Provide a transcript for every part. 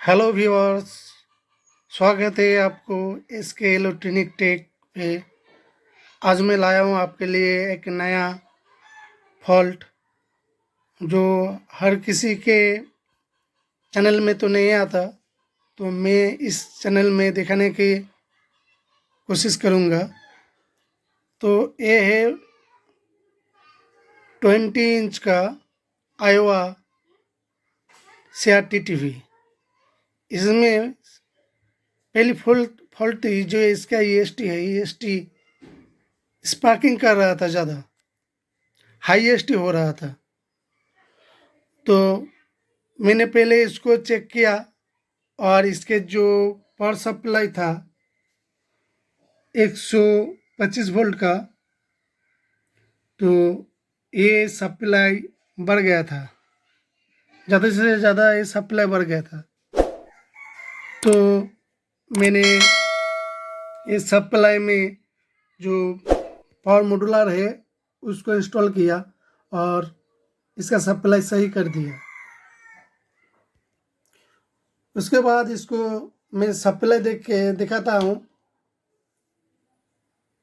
Hello viewers, स्वागत है आपको एसके इलेक्ट्रॉनिक टेक पे। आज मैं लाया हूँ आपके लिए एक नया फॉल्ट जो हर किसी के चैनल में तो नहीं आता, तो मैं इस चैनल में दिखाने की कोशिश करूँगा। तो ये है 20 इंच का आयोवा CRT टीवी। इसमें पहली फॉल्ट थी जो इसका EST है, EST स्पार्किंग कर रहा था, ज़्यादा हाई EST हो रहा था। तो मैंने पहले इसको चेक किया और इसके जो पावर सप्लाई था 125 वोल्ट का, तो ये सप्लाई बढ़ गया था, ज़्यादा से ज़्यादा ये सप्लाई बढ़ गया था। तो मैंने ये सप्लाई में जो पावर मॉड्यूलर है उसको इंस्टॉल किया और इसका सप्लाई सही कर दिया। उसके बाद इसको मैं सप्लाई देख के दिखाता हूँ।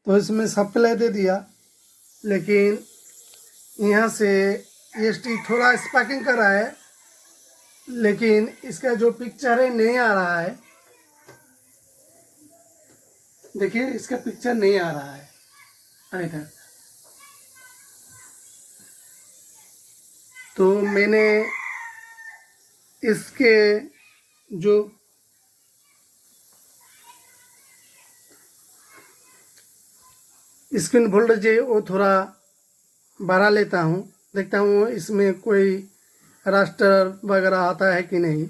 तो इसमें सप्लाई दे दिया, लेकिन यहाँ से EST थोड़ा स्पार्किंग कर रहा है, लेकिन इसका जो पिक्चर है नहीं आ रहा है। देखिए, इसका पिक्चर नहीं आ रहा है इधर। तो मैंने इसके जो स्क्रीन वोल्टेज है वो थोड़ा बढ़ा लेता हूँ, देखता हूँ इसमें कोई रास्टर वगैरह आता है कि नहीं।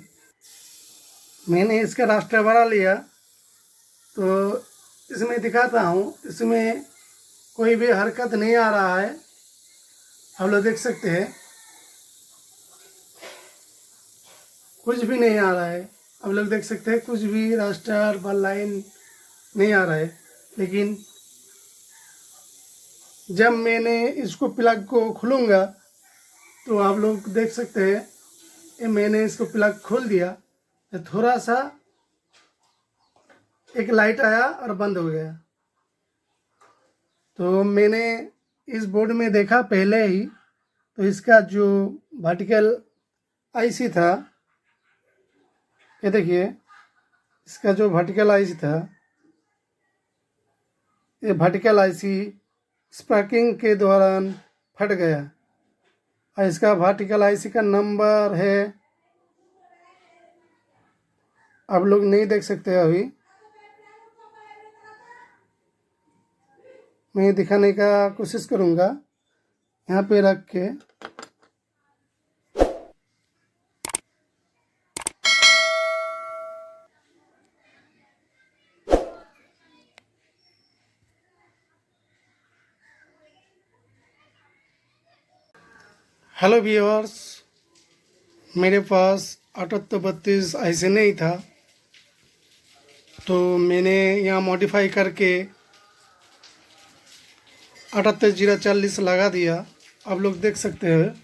मैंने इसका रास्टर बढ़ा लिया, तो इसमें दिखाता हूँ, इसमें कोई भी हरकत नहीं आ रहा है। आप लोग देख सकते हैं, कुछ भी नहीं आ रहा है। आप लोग देख सकते हैं, कुछ भी रास्टर व लाइन नहीं आ रहा है। लेकिन जब मैंने इसको प्लग को खोलूँगा तो आप लोग देख सकते हैं, ये मैंने इसको प्लग खोल दिया तो थोड़ा सा एक लाइट आया और बंद हो गया। तो मैंने इस बोर्ड में देखा पहले ही, तो इसका जो वर्टिकल IC था, ये देखिए, इसका जो वर्टिकल IC था, ये वर्टिकल IC स्पार्किंग के दौरान फट गया। और इसका वर्टिकल IC का नंबर है, आप लोग नहीं देख सकते अभी, मैं दिखाने का कोशिश करूँगा यहाँ पे रख के। हेलो व्यूअर्स, मेरे पास 7832 ऐसे नहीं था, तो मैंने यहाँ मॉडिफाई करके 78040 लगा दिया। आप लोग देख सकते हैं,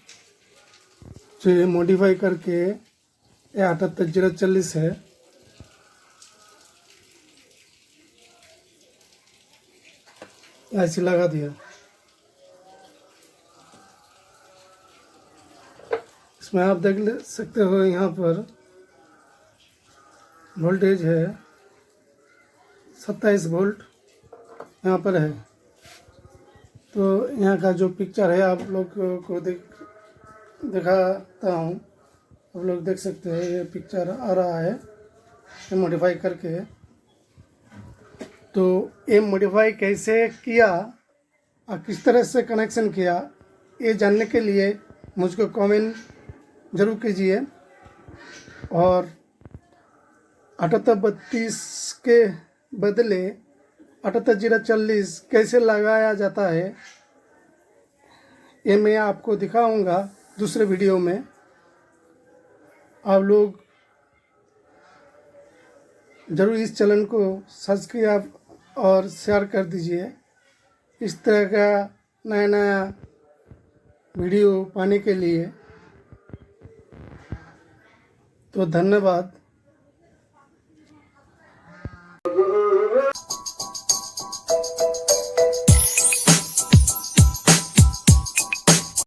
जो ये मॉडिफाई करके ये 78040 है। ऐसे लगा दिया। इसमें आप देख सकते हो, यहाँ पर वोल्टेज है 27 वोल्ट यहाँ पर है। तो यहाँ का जो पिक्चर है आप लोग को दिखाता हूँ। आप लोग देख सकते हैं, ये पिक्चर आ रहा है ये मॉडिफाई करके। तो ये मॉडिफाई कैसे किया और किस तरह से कनेक्शन किया, ये जानने के लिए मुझको कमेंट ज़रूर कीजिए। और 7832 के बदले 78040 कैसे लगाया जाता है, ये मैं आपको दिखाऊंगा दूसरे वीडियो में। आप लोग ज़रूर इस चैनल को सब्सक्राइब और शेयर कर दीजिए। इस तरह का नया नया वीडियो पाने के लिए। तो धन्यवाद।